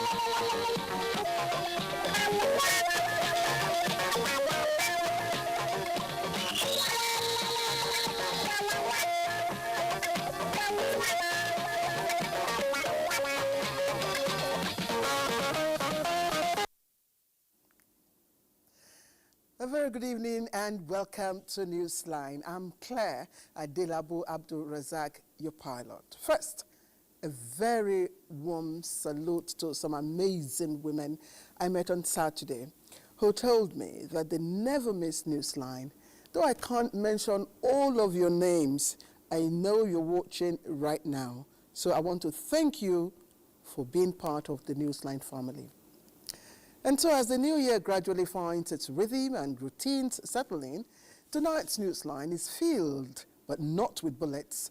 A very good evening and welcome to Newsline. I'm Claire Adelabu Abdul Razak, your pilot. First, a very warm salute to some amazing women I met on Saturday who told me that they never miss Newsline. Though I can't mention all of your names, I know you're watching right now. So I want to thank you for being part of the Newsline family. And so as the new year gradually finds its rhythm and routines settling, tonight's Newsline is filled, but not with bullets,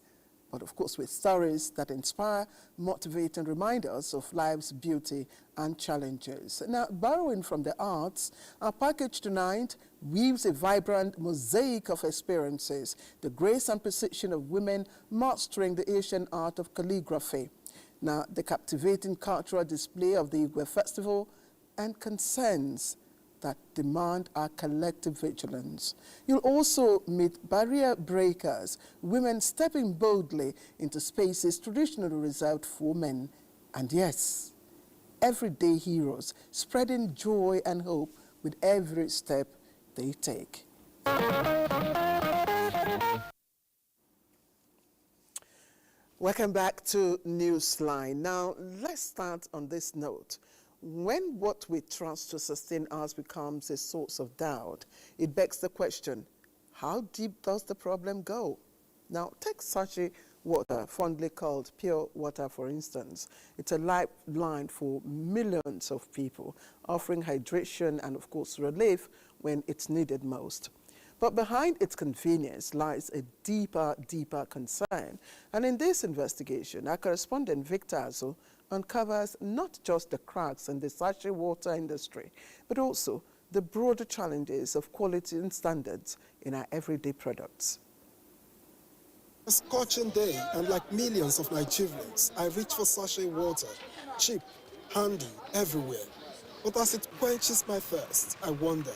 but of course with stories that inspire, motivate and remind us of life's beauty and challenges. Now, borrowing from the arts, our package tonight weaves a vibrant mosaic of experiences, the grace and precision of women mastering the Asian art of calligraphy. Now, the captivating cultural display of the Igwe Festival and concerns that demand our collective vigilance. You'll also meet barrier breakers, women stepping boldly into spaces traditionally reserved for men. And yes, everyday heroes spreading joy and hope with every step they take. Welcome back to Newsline. Now, let's start on this note. When what we trust to sustain us becomes a source of doubt, it begs the question, how deep does the problem go? Now, take sachet water, fondly called pure water, for instance. It's a lifeline for millions of people, offering hydration and, of course, relief when it's needed most. But behind its convenience lies a deeper concern. And in this investigation, our correspondent Victor Azo uncovers not just the cracks in the sachet water industry, but also the broader challenges of quality and standards in our everyday products. A scorching day, and like millions of Nigerians, I reach for sachet water, cheap, handy, everywhere. But as it quenches my thirst, I wonder,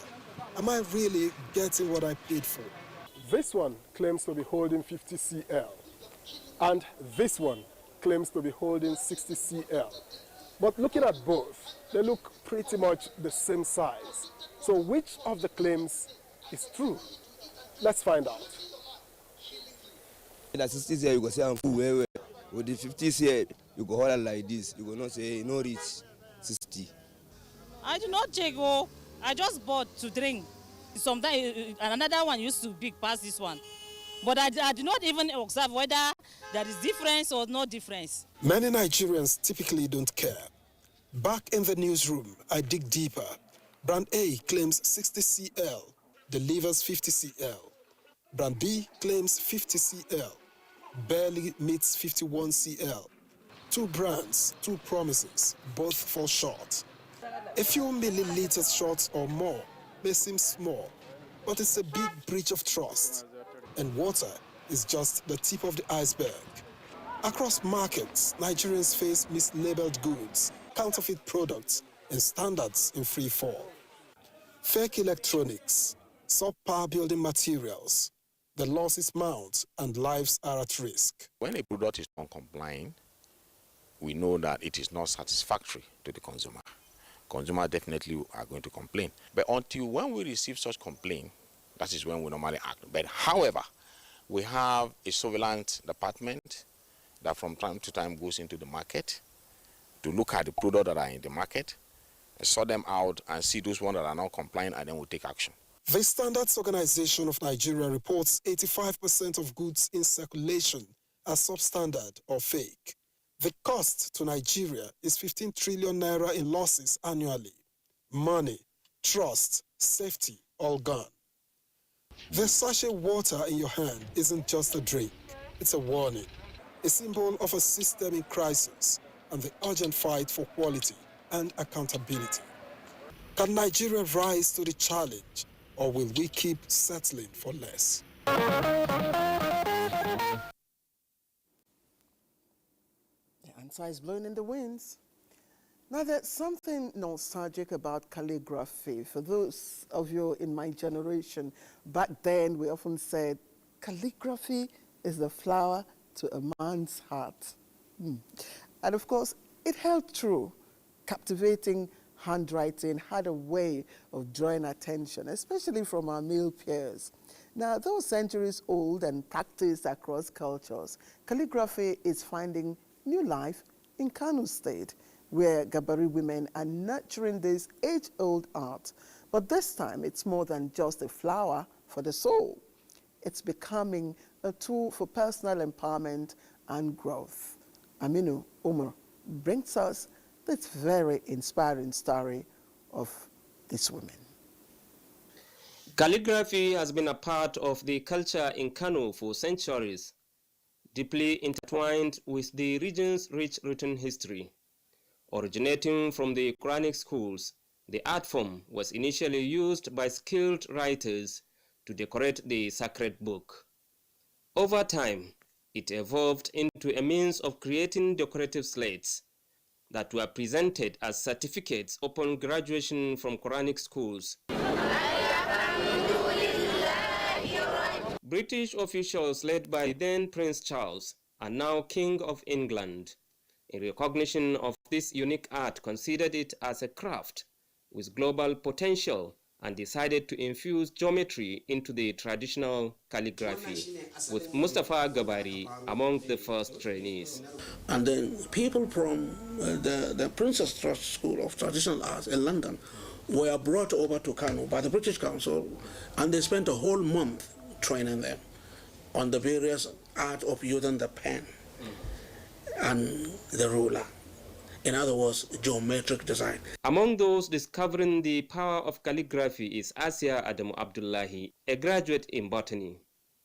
am I really getting what I paid for? This one claims to be holding 50 cl, and this one claims to be holding 60 cl. But looking at both, they look pretty much the same size. So which of the claims is true? Let's find out. The 60 cl, you go say I'm full well. With the 50 cl, you go hold it like this. You go not say no reach 60. I do not check. Oh, I just bought to drink. Sometimes another one used to big past this one. But I do not even observe whether there is difference or no difference. Many Nigerians typically don't care. Back in the newsroom, I dig deeper. Brand A claims 60 cl, delivers 50 cl. Brand B claims 50 cl, barely meets 51 cl. Two brands, two promises, both fall short. A few milliliters short or more may seem small, but it's a big breach of trust. And water is just the tip of the iceberg. Across markets, Nigerians face mislabeled goods, counterfeit products, and standards in free fall. Fake electronics, subpar building materials, the losses mount and lives are at risk. When a product is non-compliant, we know that it is not satisfactory to the consumer. Consumers definitely are going to complain. But until when we receive such complaint, that is when we normally act. But however, we have a surveillance department that from time to time goes into the market to look at the products that are in the market, sort them out and see those ones that are not compliant, and then we take action. The Standards Organization of Nigeria reports 85% of goods in circulation are substandard or fake. The cost to Nigeria is 15 trillion naira in losses annually. Money, trust, safety, all gone. The sachet water in your hand isn't just a drink, it's a warning, a symbol of a system in crisis and the urgent fight for quality and accountability. Can Nigeria rise to the challenge, or will we keep settling for less? The answer is blowing in the winds. Now, there's something nostalgic about calligraphy. For those of you in my generation, back then we often said, calligraphy is the flower to a man's heart. And of course, it held true. Captivating handwriting had a way of drawing attention, especially from our male peers. Now, though centuries old and practiced across cultures, calligraphy is finding new life in Kano State, where Gabari women are nurturing this age-old art. But this time, it's more than just a flower for the soul. It's becoming a tool for personal empowerment and growth. Aminu Umar brings us this very inspiring story of these women. Calligraphy has been a part of the culture in Kano for centuries, deeply intertwined with the region's rich written history. Originating from the Quranic schools, the art form was initially used by skilled writers to decorate the sacred book. Over time, it evolved into a means of creating decorative slates that were presented as certificates upon graduation from Quranic schools. British officials led by then Prince Charles are now King of England. In recognition of this unique art, considered it as a craft with global potential and decided to infuse geometry into the traditional calligraphy, with Mustafa Gabari among the first trainees. And then people from the Princess Trust School of Traditional Arts in London were brought over to Kano by the British Council, and they spent a whole month training them on the various art of using the pen and the ruler. In other words, geometric design. Among those discovering the power of calligraphy is Asia Adamu Abdullahi, a graduate in botany.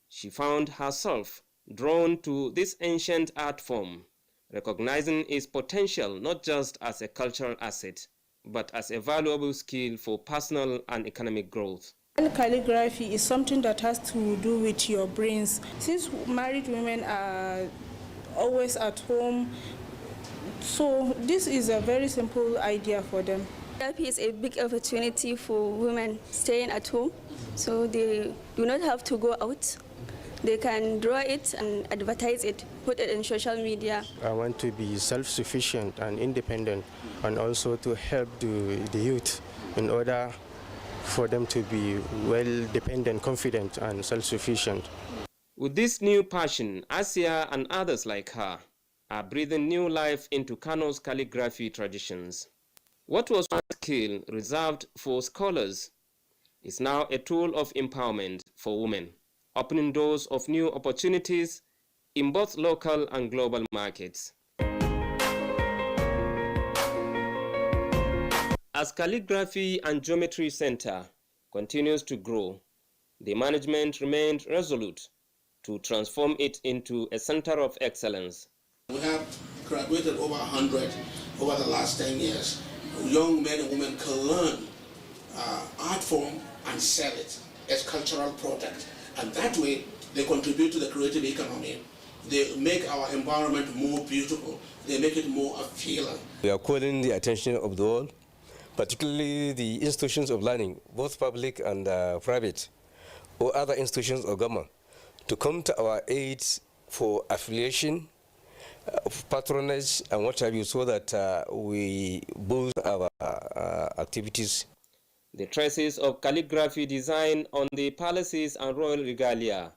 She found herself drawn to this ancient art form, recognizing its potential not just as a cultural asset, but as a valuable skill for personal and economic growth. And calligraphy is something that has to do with your brains. Since married women are always at home, so this is a very simple idea for them. Calligraphy is a big opportunity for women staying at home, so they do not have to go out. They can draw it and advertise it, put it in social media. I want to be self-sufficient and independent, and also to help the youth in order for them to be well-dependent, confident, and self-sufficient. With this new passion, Asia and others like her are breathing new life into Kano's calligraphy traditions. What was one skill reserved for scholars is now a tool of empowerment for women, opening doors of new opportunities in both local and global markets. As Calligraphy and Geometry Center continues to grow, the management remained resolute to transform it into a center of excellence. We have graduated over 100 over the last 10 years. Young men and women can learn art form and sell it as cultural product. And that way, they contribute to the creative economy. They make our environment more beautiful. They make it more appealing. We are calling the attention of the world, particularly the institutions of learning, both public and private, or other institutions of government, to come to our aid for affiliation, patronage, and what have you, so that we boost our activities. The traces of calligraphy design on the palaces and royal regalia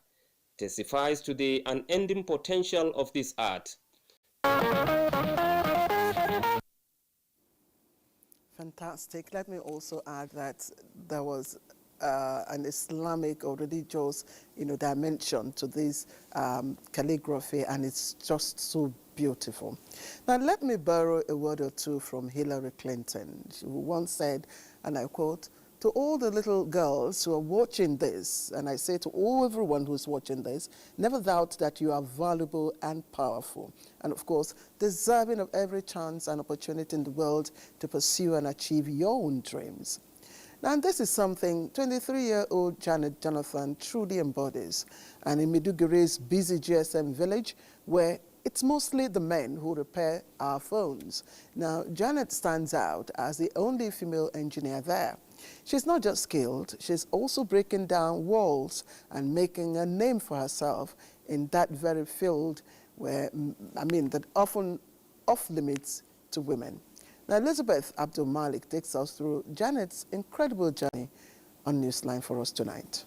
testifies to the unending potential of this art. Fantastic. Let me also add that there was an Islamic or religious, dimension to this calligraphy, and it's just so beautiful. Now, let me borrow a word or two from Hillary Clinton, who once said, and I quote, "To all the little girls who are watching this, and I say to everyone who's watching this, never doubt that you are valuable and powerful, and of course, deserving of every chance and opportunity in the world to pursue and achieve your own dreams." Now, and this is something 23-year-old Janet Jonathan truly embodies. And in Maiduguri's busy GSM village, where it's mostly the men who repair our phones. Now, Janet stands out as the only female engineer there. She's not just skilled, she's also breaking down walls and making a name for herself in that very field where, that often off limits to women. Now, Elizabeth Abdul Malik takes us through Janet's incredible journey on Newsline for us tonight.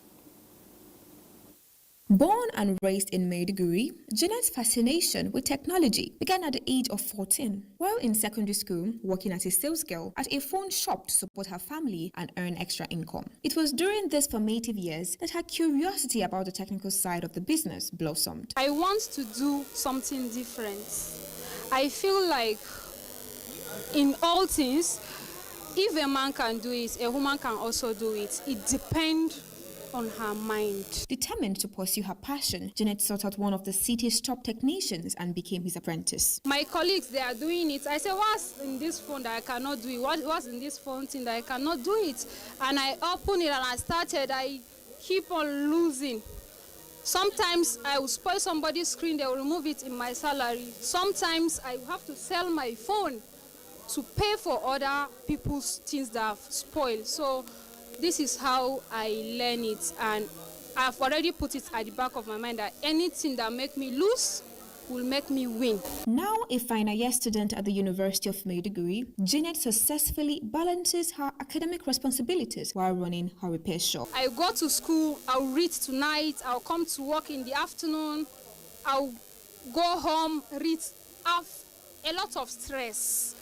Born and raised in Maiduguri, Janet's fascination with technology began at the age of 14. While in secondary school, working as a sales girl at a phone shop to support her family and earn extra income. It was during these formative years that her curiosity about the technical side of the business blossomed. I want to do something different. I feel like in all things, if a man can do it, a woman can also do it. It depends on her mind. Determined to pursue her passion, Janet sought out one of the city's top technicians and became his apprentice. My colleagues, they are doing it. I said, what's in this phone that I cannot do it? What's in this phone thing that I cannot do it? And I opened it and I started. I keep on losing. Sometimes I will spoil somebody's screen, they will remove it in my salary. Sometimes I have to sell my phone to pay for other people's things that have spoiled. So this is how I learn it, and I've already put it at the back of my mind that anything that make me lose will make me win. Now a final year student at the University of Maiduguri, Janet successfully balances her academic responsibilities while running her repair shop. I go to school, I'll read tonight, I'll come to work in the afternoon, I'll go home, read. Have a lot of stress,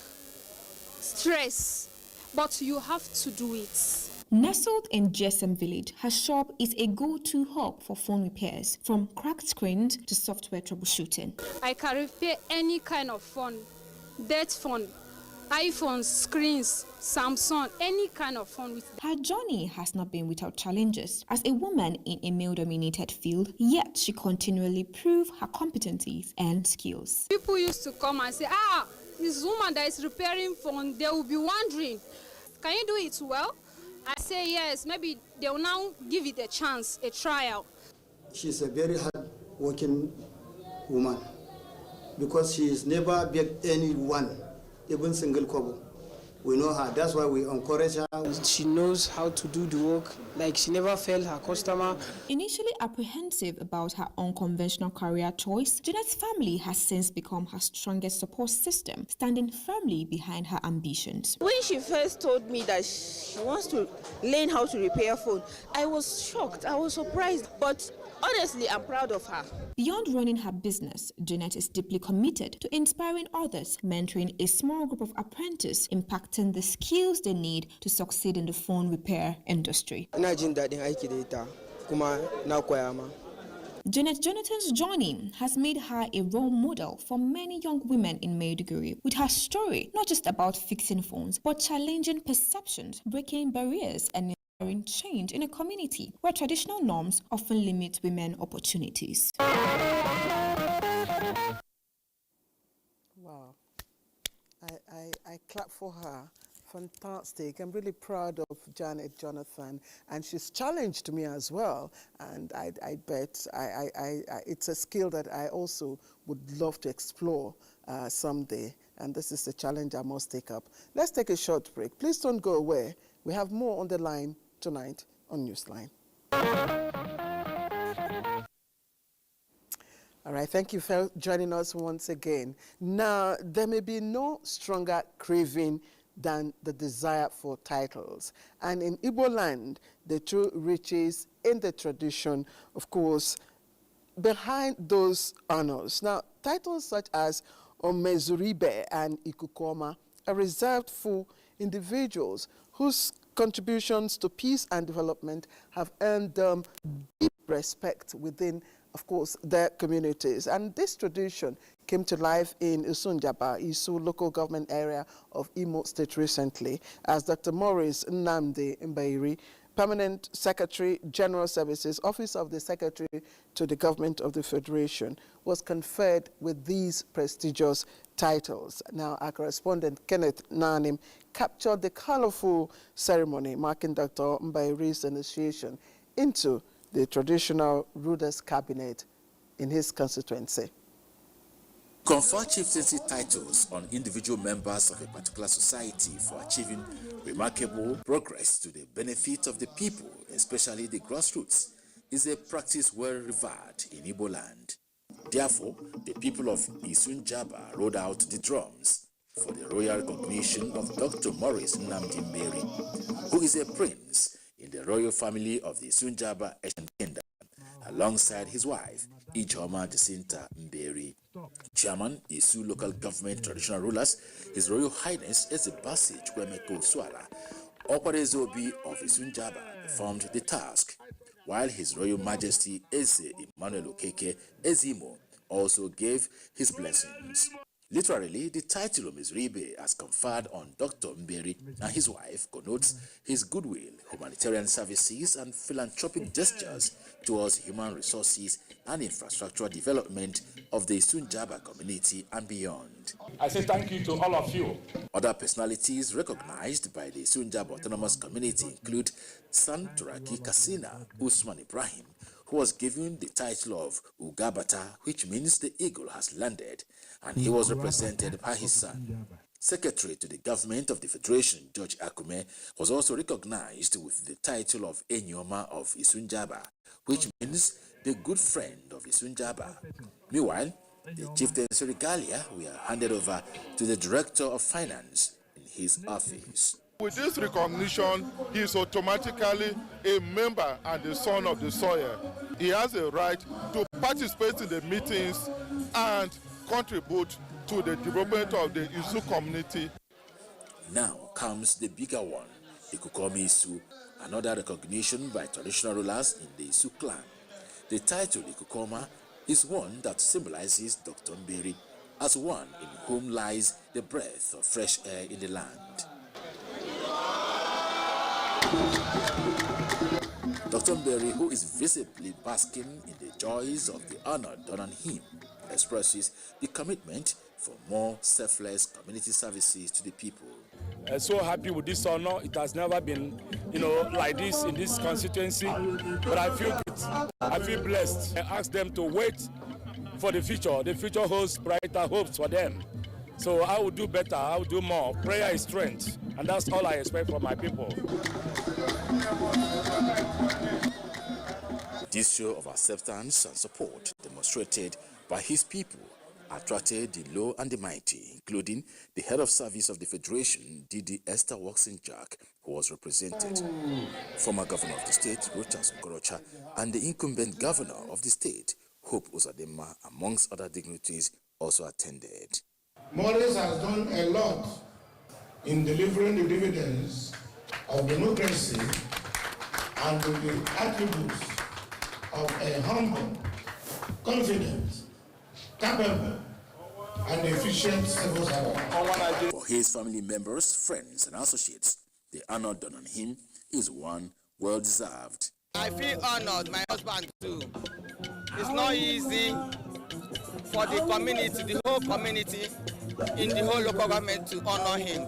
but you have to do it. Nestled in GSM Village, her shop is a go-to hub for phone repairs, from cracked screens to software troubleshooting. I can repair any kind of phone, dead phone, iPhones, screens, Samsung, any kind of phone. Her journey has not been without challenges. As a woman in a male-dominated field, yet she continually proves her competencies and skills. People used to come and say, this woman that is repairing phone, they will be wondering, can you do it well? I say yes, maybe they will now give it a chance, a trial. She's a very hard-working woman because she's never begged anyone, even single kobo. We know her, that's why we encourage her. She knows how to do the work, like she never failed her customer. Initially apprehensive about her unconventional career choice, Janet's family has since become her strongest support system, standing firmly behind her ambitions. When she first told me that she wants to learn how to repair a phone, I was shocked, I was surprised, but honestly, I'm proud of her. Beyond running her business, Janet is deeply committed to inspiring others, mentoring a small group of apprentices, impacting the skills they need to succeed in the phone repair industry. Janet Jonathan's journey has made her a role model for many young women in Maiduguri, with her story not just about fixing phones, but challenging perceptions, breaking barriers, and inspiring change in a community where traditional norms often limit women opportunities. Wow. I clap for her. Fantastic. I'm really proud of Janet Jonathan, and she's challenged me as well, and I bet it's a skill that I also would love to explore someday, and this is a challenge I must take up. Let's take a short break. Please don't go away. We have more on the line tonight on Newsline. All right, thank you for joining us once again. Now, there may be no stronger craving than the desire for titles. And in Igbo land, the true riches in the tradition, of course, behind those honors. Now, titles such as Omezuribe and Ikukoma are reserved for individuals whose contributions to peace and development have earned them deep respect within, of course, their communities. And this tradition came to life in Usunjaba, Isu local government area of Imo State recently, as Dr. Maurice Nnamdi Mbairi, Permanent Secretary, General Services, Office of the Secretary to the Government of the Federation, was conferred with these prestigious titles. Now, our correspondent, Kenneth Nanim, captured the colorful ceremony marking Dr. Mbairi's initiation into the traditional ruler's cabinet in his constituency. Confer chieftaincy titles on individual members of a particular society for achieving remarkable progress to the benefit of the people, especially the grassroots, is a practice well revered in Igbo land. Therefore, the people of Isunjaba rode out the drums for the royal recognition of Dr. Maurice Nnamdi Mberi, who is a prince in the royal family of the Isunjaba Ancient Kingdom, alongside his wife, Ijoma Jacinta Mberi. Chairman, Isu local government traditional rulers, His Royal Highness Ezebasi Chukwemeko Swara, Okwarezobi of Isunjaba performed the task, while His Royal Majesty Eze Emmanuel Okeke Ezimo also gave his blessings. Literally, the title of Mizribe as conferred on Dr. Mberi and his wife connotes his goodwill, humanitarian services, and philanthropic gestures towards human resources and infrastructural development of the Isunjaba community and beyond. I say thank you to all of you. Other personalities recognized by the Isunjaba Autonomous Community include San Turaki Kasina Usman Ibrahim, who was given the title of Ugabata, which means the eagle has landed, and he was represented by his son. Secretary to the government of the Federation, George Akume, was also recognized with the title of Enyoma of Isunjaba, which means the good friend of Isunjaba. Meanwhile, the chieftaincy regalia were handed over to the Director of Finance in his office. With this recognition, he is automatically a member and a son of the soil. He has a right to participate in the meetings and contribute to the development of the Isu community. Now comes the bigger one, Ikukomi Isu, another recognition by traditional rulers in the Isu clan. The title Ikukoma is one that symbolizes Dr. Mberi as one in whom lies the breath of fresh air in the land. Dr. Mberi, who is visibly basking in the joys of the honor done on him, expresses the commitment for more selfless community services to the people. I'm so happy with this honor. It has never been, like this in this constituency, but I feel good. I feel blessed. I ask them to wait for the future. The future holds brighter hopes for them. So I will do better, I will do more. Prayer is strength, and that's all I expect from my people. This show of acceptance and support demonstrated by his people attracted the low and the mighty, including the head of service of the Federation, Didi Esther Waxin-Jack, who was represented, former governor of the state, Rochas Okorocha, and the incumbent governor of the state, Hope Uzodinma, amongst other dignitaries, also attended. Maurice has done a lot in delivering the dividends of democracy and the attributes of a humble, confident, capable, and efficient civil servant. For his family members, friends, and associates, the honor done on him is one well deserved. I feel honored, my husband too. It's not easy for the community, the whole community, in the whole local government to honor him.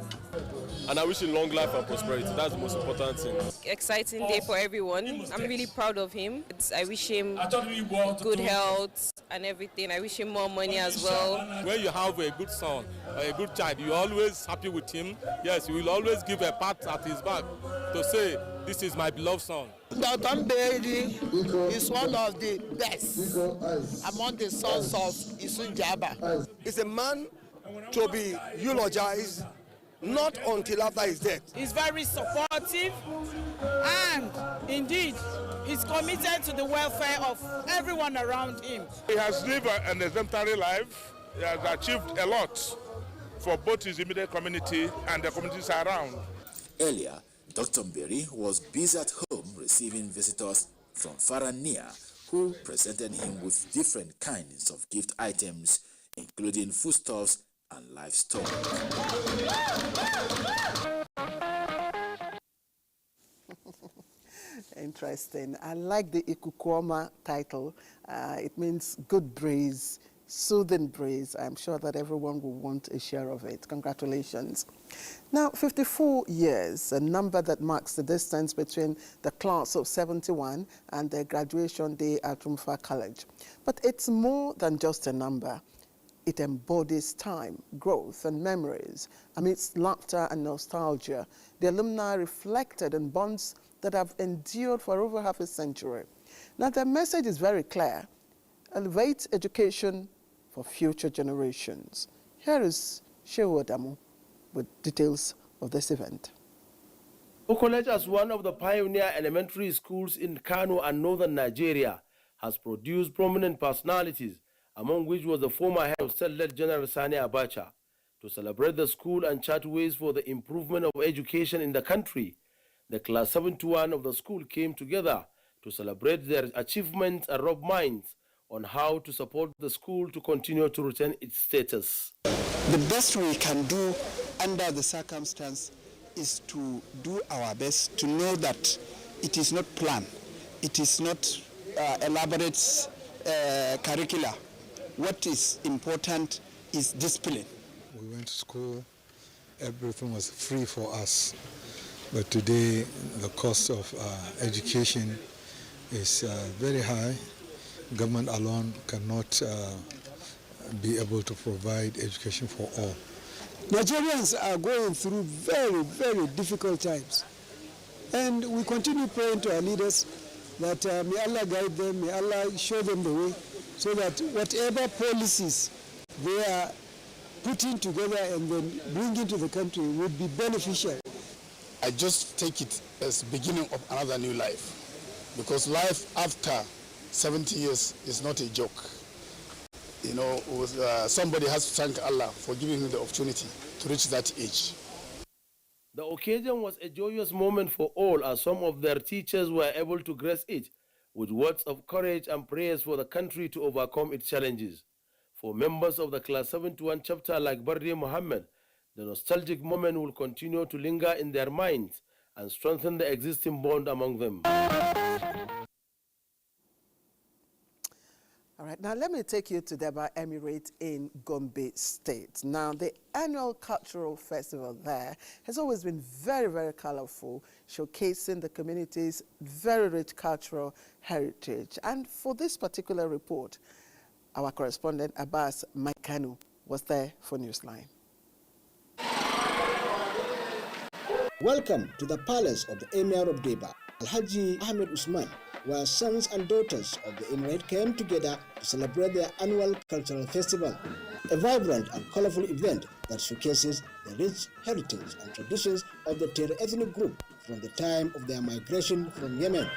And I wish him long life and prosperity. That's the most important thing. Exciting day for everyone. I'm really proud of him. I wish him good health and everything. I wish him more money as well. When you have a good son, a good child, you're always happy with him. Yes, you will always give a pat at his back to say, this is my beloved son. Dr. Mberi is one of the best among the sons of Isunjaba. He's a man to be eulogized, not until after his death. He's very supportive and indeed he's committed to the welfare of everyone around him. He has lived an exemplary life. He has achieved a lot for both his immediate community and the communities around. Earlier, Dr. Mberi was busy at home receiving visitors from far and near who presented him with different kinds of gift items, including foodstuffs and livestock. Interesting. I like the Ikukwoma title. It means good breeze, soothing breeze. I'm sure that everyone will want a share of it. Congratulations. Now, 54 years, a number that marks the distance between the class of 71 and their graduation day at Rumfa College. But it's more than just a number. it embodies time, growth, and memories. Amidst laughter and nostalgia, the alumni reflected on bonds that have endured for over half a century. Now, their message is very clear: elevate education for future generations. Here is Shehu Adamu with details of this event. College, as one of the pioneer elementary schools in Kano and northern Nigeria, has produced prominent personalities, among which was the former head of state General Sani Abacha. To celebrate the school and chart ways for the improvement of education in the country, the class 71 of the school came together to celebrate their achievements and rub minds on how to support the school to continue to retain its status. The best we can do under the circumstance is to do our best to know that it is not planned, it is not elaborate curricula. What is important is discipline. We went to school, everything was free for us. But today, the cost of education is very high. Government alone cannot be able to provide education for all. Nigerians are going through very, very difficult times. And we continue praying to our leaders that may Allah guide them, may Allah show them the way, so that whatever policies they are putting together and then bringing to the country would be beneficial. I just take it as the beginning of another new life, because life after 70 years is not a joke. You know, somebody has to thank Allah for giving him the opportunity to reach that age. The occasion was a joyous moment for all, as some of their teachers were able to grace it with words of courage and prayers for the country to overcome its challenges. For members of the Class 71 chapter like Bardi Muhammad, the nostalgic moment will continue to linger in their minds and strengthen the existing bond among them. All right, now let me take you to Deba Emirate in Gombe State. Now, the annual cultural festival there has always been very, very colorful, showcasing the community's very rich cultural heritage. And for this particular report, our correspondent Abbas Maikanu was there for Newsline. Welcome to the palace of the Emir of Deba, Alhaji Ahmed Usman, where sons and daughters of the Emirate came together to celebrate their annual cultural festival, a vibrant and colorful event that showcases the rich heritage and traditions of the Tere ethnic group from the time of their migration from Yemen.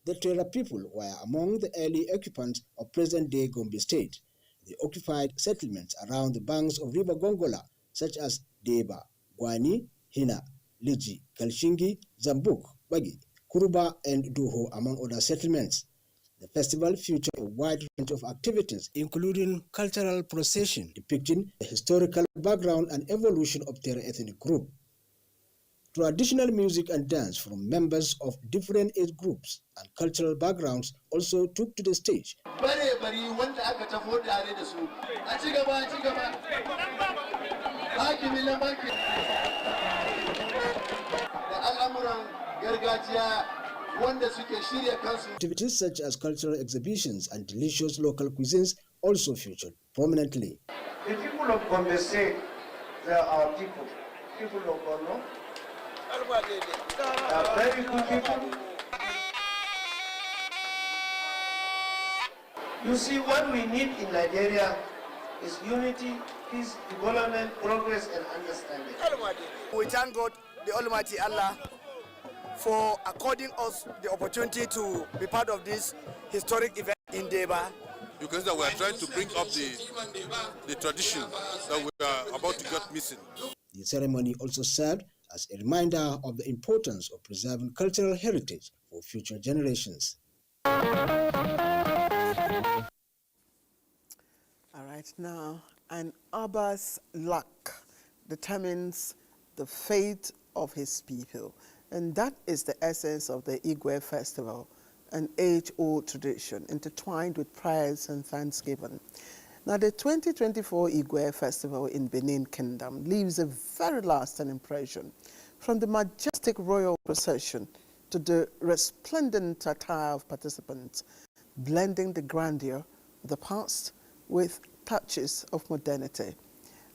The Tere people were among the early occupants of present-day Gombe State. They occupied settlements around the banks of River Gongola, such as Deba, Gwani, Hina, Liji, Kalshingi, Zambuk, Bagi, Kuruba, and Doho, among other settlements. The festival featured a wide range of activities, including cultural procession depicting the historical background and evolution of Tere ethnic group. Traditional music and dance from members of different age groups and cultural backgrounds also took to the stage. Activities such as cultural exhibitions and delicious local cuisines also featured prominently. The people of Gombe State, they are our people. People of Borno, they are very good people. You see, what we need in Nigeria is unity, peace, development, progress, and understanding. We thank God, the Almighty Allah, for according us the opportunity to be part of this historic event in Deba. Because we are trying to bring up the tradition that we are about to get missing. The ceremony also served as a reminder of the importance of preserving cultural heritage for future generations. All right, now, an Abba's luck determines the fate of his people. And that is the essence of the Igwe festival, an age-old tradition intertwined with prayers and thanksgiving. Now, the 2024 Igwe festival in Benin Kingdom leaves a very lasting impression, from the majestic royal procession to the resplendent attire of participants. blending the grandeur of the past with touches of modernity.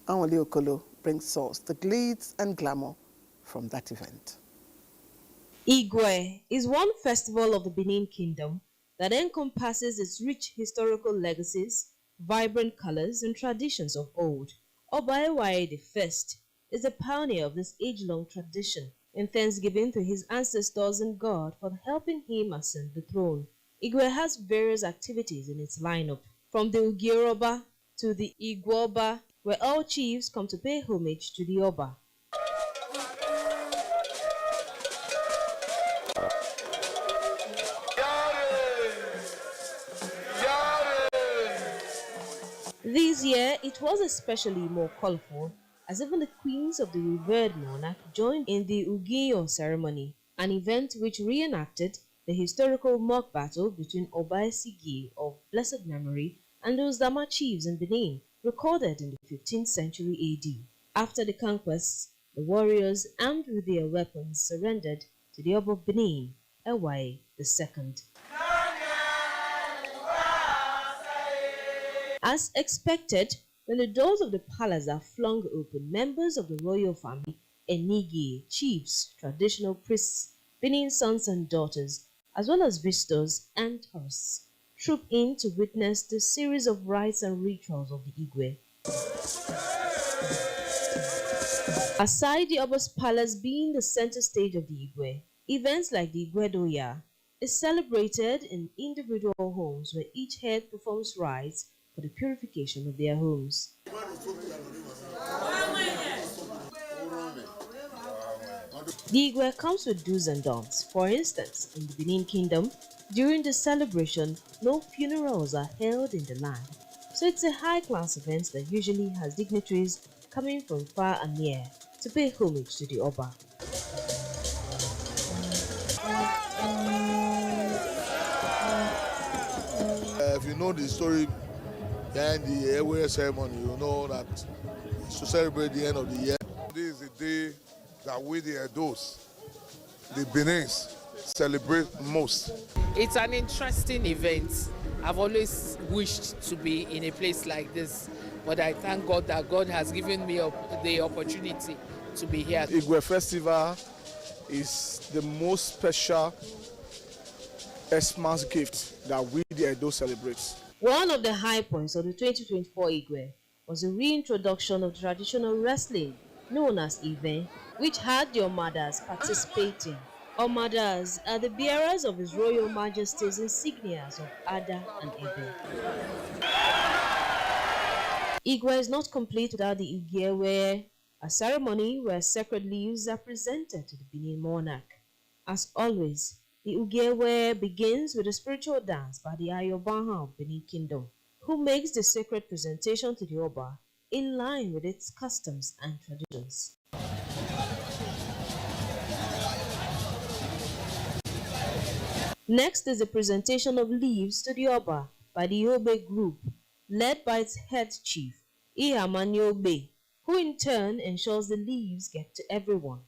Anwale Okolo brings us the glitz and glamour from that event. Igwe is one festival of the Benin Kingdom that encompasses its rich historical legacies, vibrant colors, and traditions of old. Oba Ewaye I is the pioneer of this age-long tradition, in thanksgiving to his ancestors and God for helping him ascend the throne. Igwe has various activities in its lineup, from the Ugieroba to the Igwoba, where all chiefs come to pay homage to the Oba. This year, it was especially more colorful, as even the queens of the revered monarch joined in the Ugiyo ceremony, an event which reenacted the historical mock battle between Oba Esigi of blessed memory and those Dama chiefs in Benin, recorded in the 15th century AD. After the conquests, the warriors, armed with their weapons, surrendered to the Oba of Benin, Ewaye II. As expected, when the doors of the palace are flung open, members of the royal family, Enigi, chiefs, traditional priests, Benin sons and daughters, as well as visitors and tourists, troop in to witness the series of rites and rituals of the Igwe. Aside the Oba's palace being the center stage of the Igwe, events like the Igwedoya is celebrated in individual homes where each head performs rites for the purification of their homes. The Igwe comes with do's and don'ts. For instance, in the Benin Kingdom, during the celebration, no funerals are held in the land. So it's a high-class event that usually has dignitaries coming from far and near to pay homage to the Oba. If you know the story behind the airway ceremony, you know that it's to celebrate the end of the year. This is the day that we, the Edos, the Benins, celebrate most. It's an interesting event. I've always wished to be in a place like this, but I thank God that God has given me the opportunity to be here. Igwe Festival is the most special Xmas gift that we, the Edo, celebrate. One of the high points of the 2024 Igwe was the reintroduction of traditional wrestling known as Ive, which had the Omadas participating. Omadas are the bearers of His Royal Majesty's insignias of Ada and Ebe. Igwe is not complete without the Igiewe, a ceremony where sacred leaves are presented to the Benin monarch. As always, the Ugewe begins with a spiritual dance by the Ayobaha of Benin Kingdom, who makes the sacred presentation to the Oba in line with its customs and traditions. Next is the presentation of leaves to the Oba by the Yobe group, led by its head chief, Ihamani Obe, who in turn ensures the leaves get to everyone.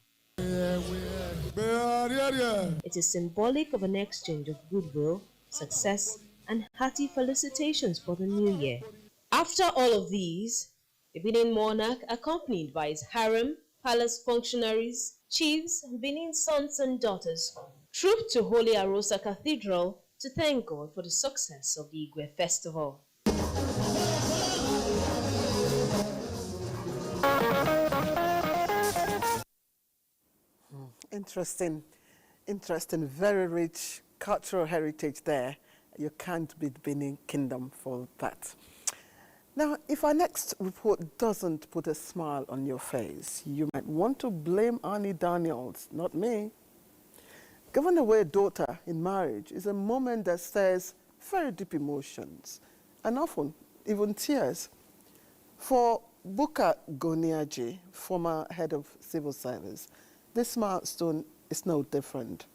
It is symbolic of an exchange of goodwill, success, and hearty felicitations for the new year. After all of these, the Benin monarch, accompanied by his harem, palace functionaries, chiefs, and Benin sons and daughters, trooped to Holy Arosa Cathedral to thank God for the success of the Igwe festival. Interesting, very rich cultural heritage there. You can't beat Benin Kingdom for that. Now, if our next report doesn't put a smile on your face, you might want to blame Annie Daniels, not me. Giving away a daughter in marriage is a moment that stirs very deep emotions, and often even tears. For Buka Goniaji, former head of civil service, this milestone is no different.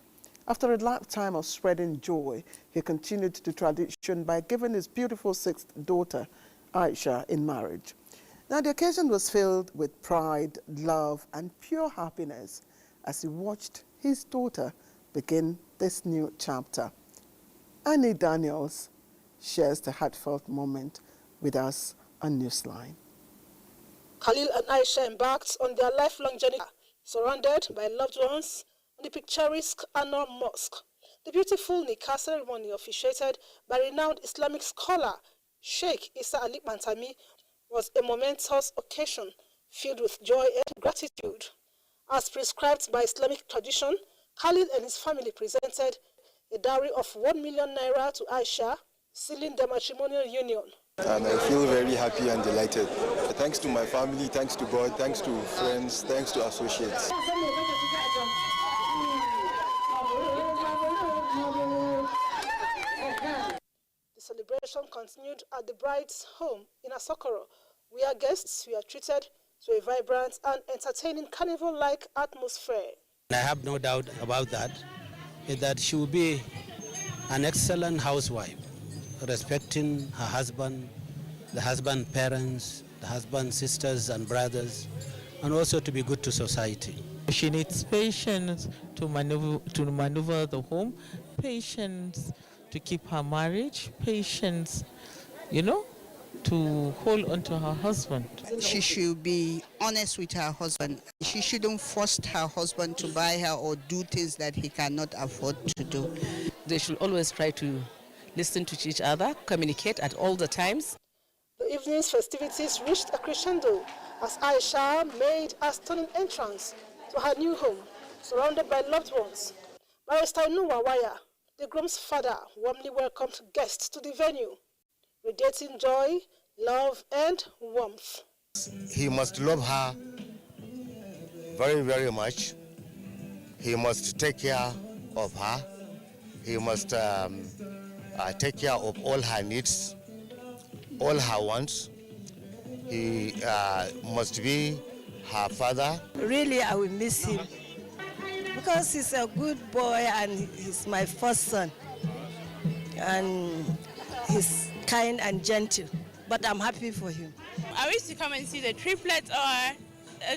After a lifetime of spreading joy, he continued the tradition by giving his beautiful sixth daughter, Aisha, in marriage. Now, the occasion was filled with pride, love, and pure happiness as he watched his daughter begin this new chapter. Annie Daniels shares the heartfelt moment with us on Newsline. Khalil and Aisha embarked on their lifelong journey, surrounded by loved ones in the picturesque Anwar Mosque. The beautiful Nikah ceremony officiated by renowned Islamic scholar Sheikh Isa Ali Mantami was a momentous occasion filled with joy and gratitude. As prescribed by Islamic tradition, Khalil and his family presented a dowry of 1 million naira to Aisha, sealing their matrimonial union. And I feel very happy and delighted. Thanks to my family, thanks to God, thanks to friends, thanks to associates. The celebration continued at the bride's home in Asokoro, where guests were treated to a vibrant and entertaining carnival-like atmosphere. I have no doubt about that, is that she will be an excellent housewife, respecting her husband, the husband's parents, the husband's sisters and brothers, and also to be good to society. She needs patience to maneuver the home, patience to keep her marriage, patience, to hold on to her husband. She should be honest with her husband. She shouldn't force her husband to buy her or do things that he cannot afford to do. They should always try to listen to each other, communicate at all the times. The evening's festivities reached a crescendo as Aisha made a stunning entrance to her new home, surrounded by loved ones. Barrister Nuwawaya, the groom's father, warmly welcomed guests to the venue, radiating joy, love, and warmth. He must love her very, very much. He must take care of her. He must take care of all her needs, all her wants. He must be her father. Really, I will miss him because he's a good boy and he's my first son. And he's kind and gentle, but I'm happy for him. I wish to come and see the triplets or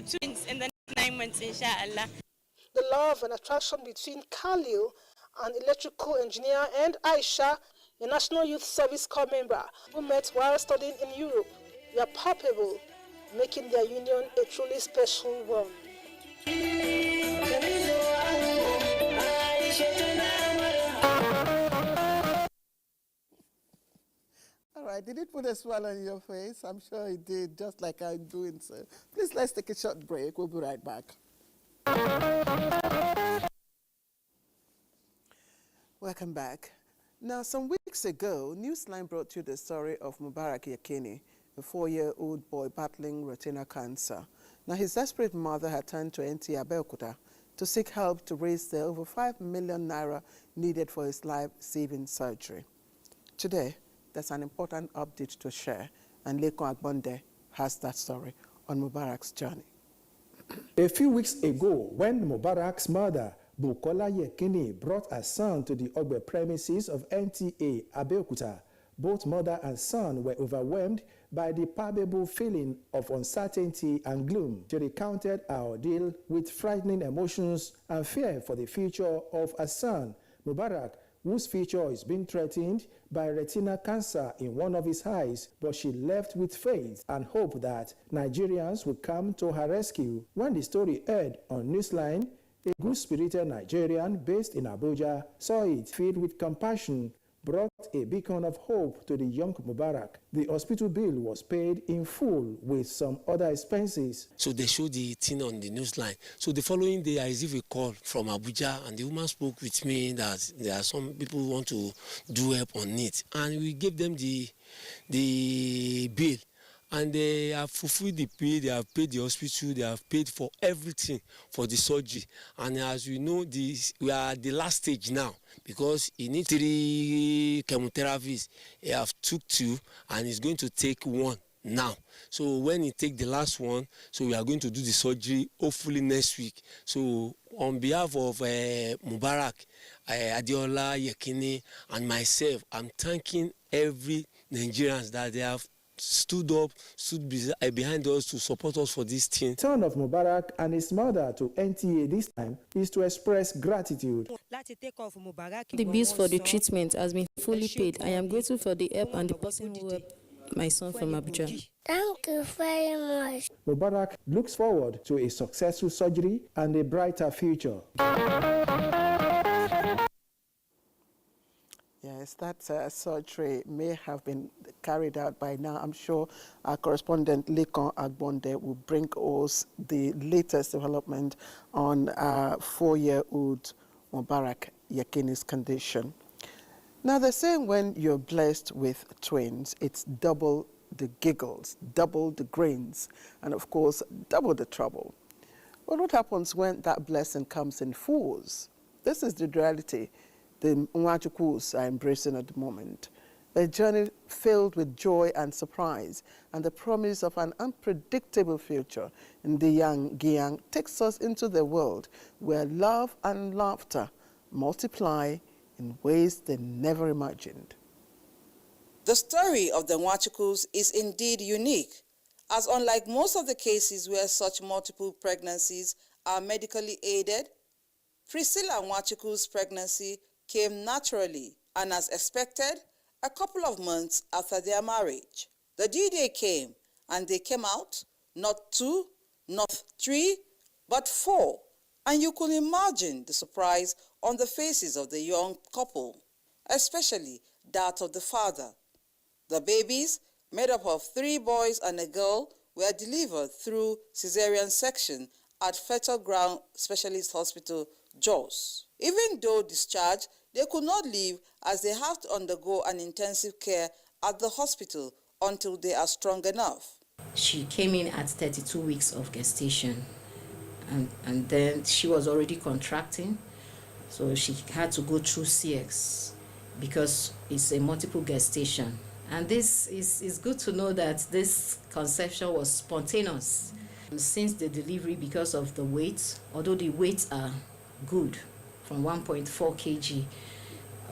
twins in the 9 months, inshallah. The love and attraction between Khalil, an electrical engineer, and Aisha, a National Youth Service Corps member who met while studying in Europe, were palpable, making their union a truly special one. All right, did it put a smile on your face? I'm sure it did, just like I'm doing so. Please, let's take a short break. We'll be right back. Welcome back. Now, some weeks ago, Newsline brought you the story of Mubarak Yakini, a 4-year-old boy battling retinal cancer. Now, his desperate mother had turned to NTA Abuja to seek help to raise the over 5 million naira needed for his life-saving surgery. Today, there's an important update to share, and Lekon Agbonde has that story on Mubarak's journey. A few weeks ago, when Mubarak's mother, Bukola Yekini, brought her son to the Ogbe premises of NTA Abeokuta, both mother and son were overwhelmed by the palpable feeling of uncertainty and gloom. She recounted her ordeal with frightening emotions and fear for the future of her son, Mubarak, whose future is being threatened by retinal cancer in one of his eyes, but she left with faith and hope that Nigerians would come to her rescue. When the story aired on Newsline, a good-spirited Nigerian based in Abuja saw it, filled with compassion, brought a beacon of hope to the young Mubarak. The hospital bill was paid in full with some other expenses. So they showed the thing on the Newsline. So the following day, I received a call from Abuja, and the woman spoke with me that there are some people who want to do help on it. And we gave them the bill. And they have fulfilled the pay, they have paid the hospital, they have paid for everything for the surgery. And as we know, we are at the last stage now because he needs 3 chemotherapies. He have took 2 and he's going to take 1 now. So when he take the last one, so we are going to do the surgery hopefully next week. So on behalf of Mubarak, Adeola, Yekini, and myself, I'm thanking every Nigerians that they have stood behind us to support us for this thing. The son of Mubarak and his mother to NTA this time is to express gratitude. The bills for the treatment has been fully paid. I am grateful for the help and the person who helped my son from Abuja. Thank you very much. Mubarak looks forward to a successful surgery and a brighter future. Yes, that surgery may have been carried out by now. I'm sure our correspondent Lekon Agbonde will bring us the latest development on 4-year-old Mubarak Yakini's condition. Now, they're saying when you're blessed with twins, it's double the giggles, double the grins, and of course, double the trouble. Well, what happens when that blessing comes in fours? This is the reality the Nwachukwus are embracing at the moment. A journey filled with joy and surprise, and the promise of an unpredictable future in the young Giang takes us into the world where love and laughter multiply in ways they never imagined. The story of the Nwachukwus is indeed unique, as unlike most of the cases where such multiple pregnancies are medically aided, Priscilla Nwachukwu's pregnancy came naturally and as expected a couple of months after their marriage. The due day came and they came out, not 2, not 3, but 4. And you could imagine the surprise on the faces of the young couple, especially that of the father. The babies, made up of 3 boys and a girl, were delivered through cesarean section at Fertile Ground Specialist Hospital, Jos. Even though discharged, they could not leave as they have to undergo an intensive care at the hospital until they are strong enough. She came in at 32 weeks of gestation, and then she was already contracting, so she had to go through CX because it's a multiple gestation. And this is good to know that this conception was spontaneous. Since the delivery, because of the weight, although the weights are good, from 1.4 kg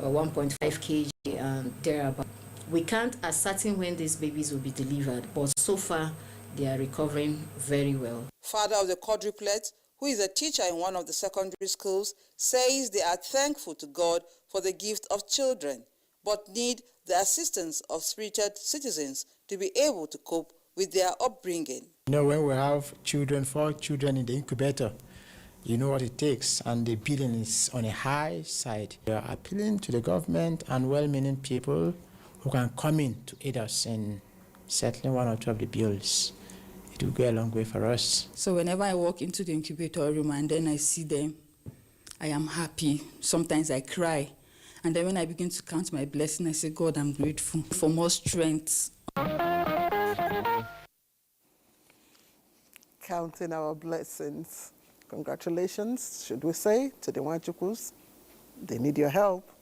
or 1.5 kg and thereabout, we can't ascertain when these babies will be delivered, but so far they are recovering very well. Father of the quadruplets, who is a teacher in one of the secondary schools, says they are thankful to God for the gift of children, but need the assistance of spirited citizens to be able to cope with their upbringing. You know, when we have 4 children in the incubator, you know what it takes, and the billing is on a high side. We are appealing to the government and well-meaning people who can come in to aid us in settling 1 or 2 of the bills. It will go a long way for us. So whenever I walk into the incubator room and then I see them, I am happy. Sometimes I cry. And then when I begin to count my blessings, I say, God, I'm grateful for more strength. Counting our blessings. Congratulations, should we say, to the Nwachukwus. They need your help.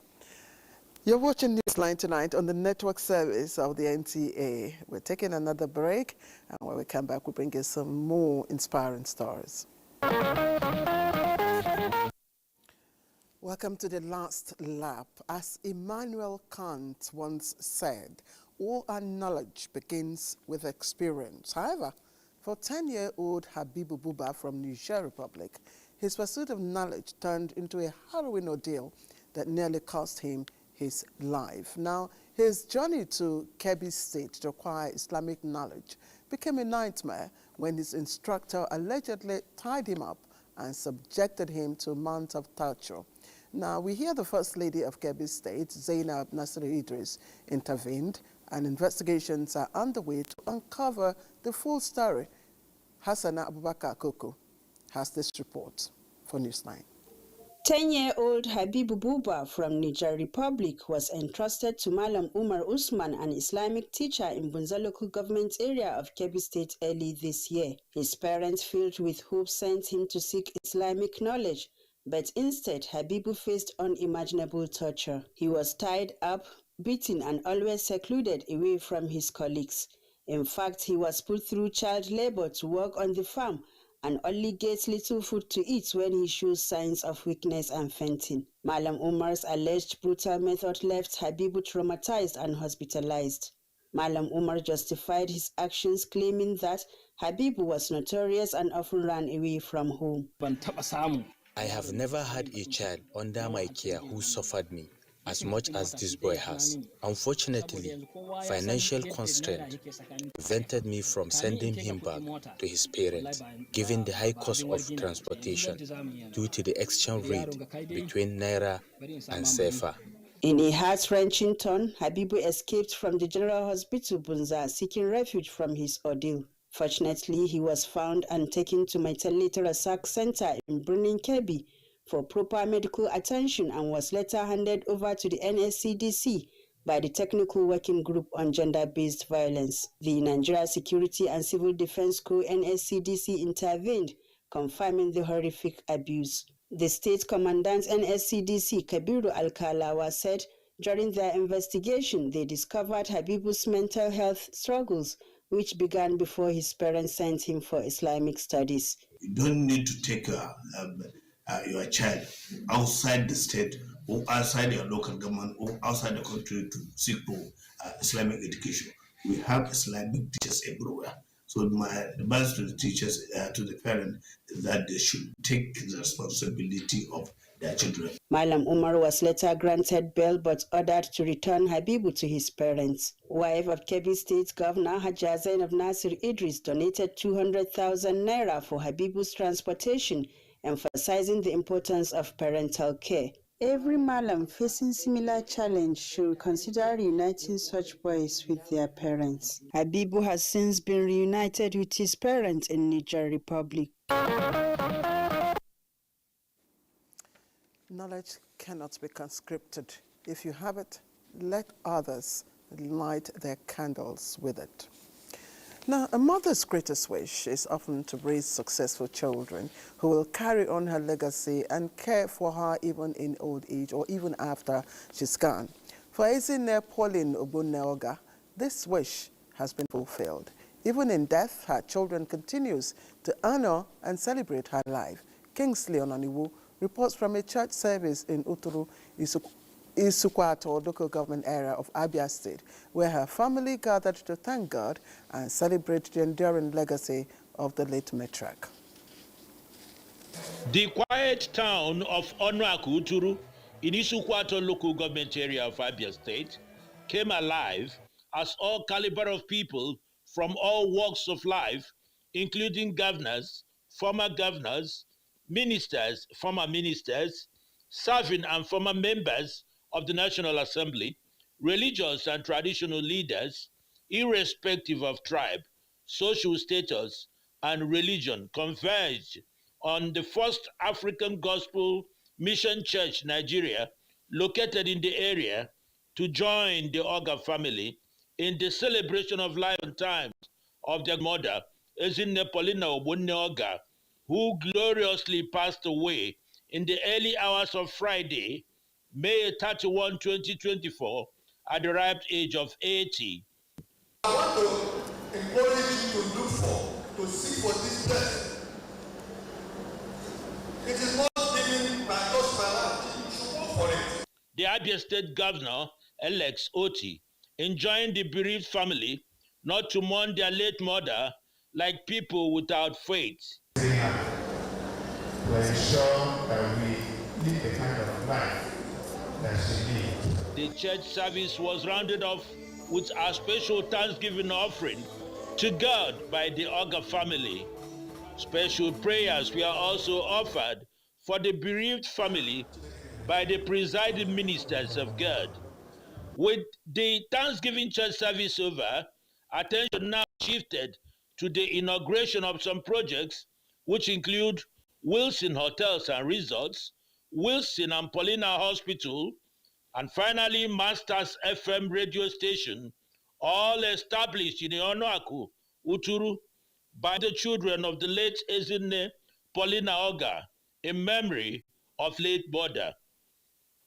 You're watching Newsline tonight on the network service of the NTA. We're taking another break, and when we come back, we'll bring you some more inspiring stories. Welcome to the last lap. As Immanuel Kant once said, all our knowledge begins with experience. However, for 10-year-old Habibu Buba from Niger Republic, his pursuit of knowledge turned into a harrowing ordeal that nearly cost him his life. Now, his journey to Kebbi State to acquire Islamic knowledge became a nightmare when his instructor allegedly tied him up and subjected him to a month of torture. Now, we hear the First Lady of Kebbi State, Zainab Nasir Idris, intervened, and investigations are underway to uncover the full story. Hassana Abubakar Koko has this report for Newsline. 10-year-old Habibu Buba from Niger Republic was entrusted to Malam Umar Usman, an Islamic teacher in Bunza local government area of Kebbi State early this year. His parents, filled with hope, sent him to seek Islamic knowledge, but instead Habibu faced unimaginable torture. He was tied up, beaten, and always secluded away from his colleagues. In fact, he was put through child labor to work on the farm and only gets little food to eat when he shows signs of weakness and fainting. Malam Umar's alleged brutal method left Habibu traumatized and hospitalized. Malam Umar justified his actions, claiming that Habibu was notorious and often ran away from home. I have never had a child under my care who suffered me as much as this boy has. Unfortunately, financial constraint prevented me from sending him back to his parents, given the high cost of transportation due to the exchange rate between Naira and Sefa. In a heart-wrenching turn, Habibu escaped from the General Hospital Bunza, seeking refuge from his ordeal. Fortunately, he was found and taken to Maitele Rasak Center in Birnin Kebbi for proper medical attention and was later handed over to the NSCDC by the Technical Working Group on Gender-Based Violence. The Nigeria Security and Civil Defense Corps NSCDC intervened, confirming the horrific abuse. The state commandant NSCDC Kabiru Alkalawa said during their investigation they discovered Habibu's mental health struggles, which began before his parents sent him for Islamic studies. You don't need to take your child outside the state or outside your local government or outside the country to seek for Islamic education. We have Islamic teachers everywhere. So my advice to the teachers, to the parents, is that they should take the responsibility of their children. Malam Umar was later granted bail but ordered to return Habibu to his parents. Wife of Kebbi State Governor Hajja Zainab Nasir Idris donated 200,000 naira for Habibu's transportation, emphasizing the importance of parental care. Every Malam facing similar challenge should consider reuniting such boys with their parents. Habibu has since been reunited with his parents in Niger Republic. Knowledge cannot be conscripted. If you have it, let others light their candles with it. Now, a mother's greatest wish is often to raise successful children who will carry on her legacy and care for her even in old age or even after she's gone. For Ezine Pauline Obuneoga, this wish has been fulfilled. Even in death, her children continues to honor and celebrate her life. Kingsley Onaniwu reports from a church service in Uturu, Isukwato local government area of Abia State, where her family gathered to thank God and celebrate the enduring legacy of the late matriarch. The quiet town of Onuaku Uturu in Isukwato local government area of Abia State came alive as all caliber of people from all walks of life, including governors, former governors, ministers, former ministers, serving and former members of the National Assembly, religious and traditional leaders, irrespective of tribe, social status, and religion, converged on the First African Gospel Mission Church, Nigeria, located in the area, to join the Oga family in the celebration of life and times of their mother, Ezine Paulina Obuneoga, who gloriously passed away in the early hours of Friday, May 31, 2024, at the ripe age of 80. I want to encourage you to look for, to seek for this blessing. It is not given by just by life. You should work for it. The Abia State Governor, Alex Oti, enjoined the bereaved family not to mourn their late mother like people without faith. To ensure that we live the kind of life that she lived. The church service was rounded off with a special Thanksgiving offering to God by the Oga family. Special prayers were also offered for the bereaved family by the presiding ministers of God. With the Thanksgiving church service over, attention now shifted to the inauguration of some projects, which include Wilson Hotels and Resorts, Wilson and Paulina Hospital, and finally Masters FM radio station, all established in Onuaku, Uturu, by the children of the late Ezine Paulina Oga, in memory of late mother.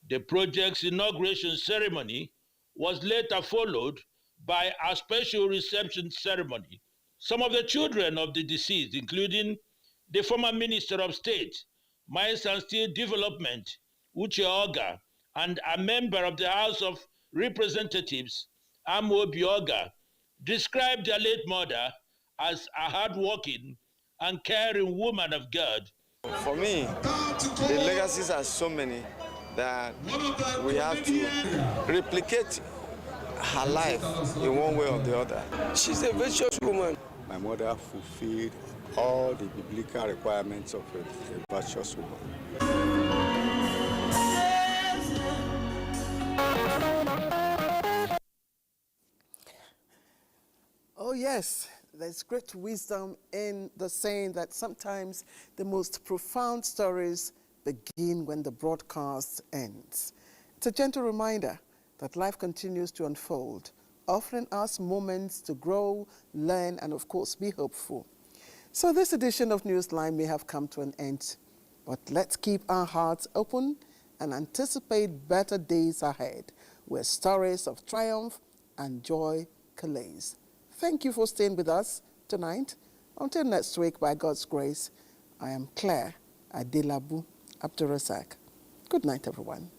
The project's inauguration ceremony was later followed by a special reception ceremony. Some of the children of the deceased, including the former Minister of State, Mines and Steel Development, Uche Oga, and a member of the House of Representatives, Amobi Oga, described their late mother as a hardworking and caring woman of God. For me, the legacies are so many that we have to replicate her life in one way or the other. She's a virtuous woman. My mother fulfilled all the biblical requirements of a virtuous woman. Oh, yes, there's great wisdom in the saying that sometimes the most profound stories begin when the broadcast ends. It's a gentle reminder that life continues to unfold, offering us moments to grow, learn, and of course, be hopeful. So this edition of Newsline may have come to an end, but let's keep our hearts open and anticipate better days ahead, where stories of triumph and joy coalesce. Thank you for staying with us tonight. Until next week, by God's grace, I am Claire Adelabu Abdurrazak. Good night, everyone.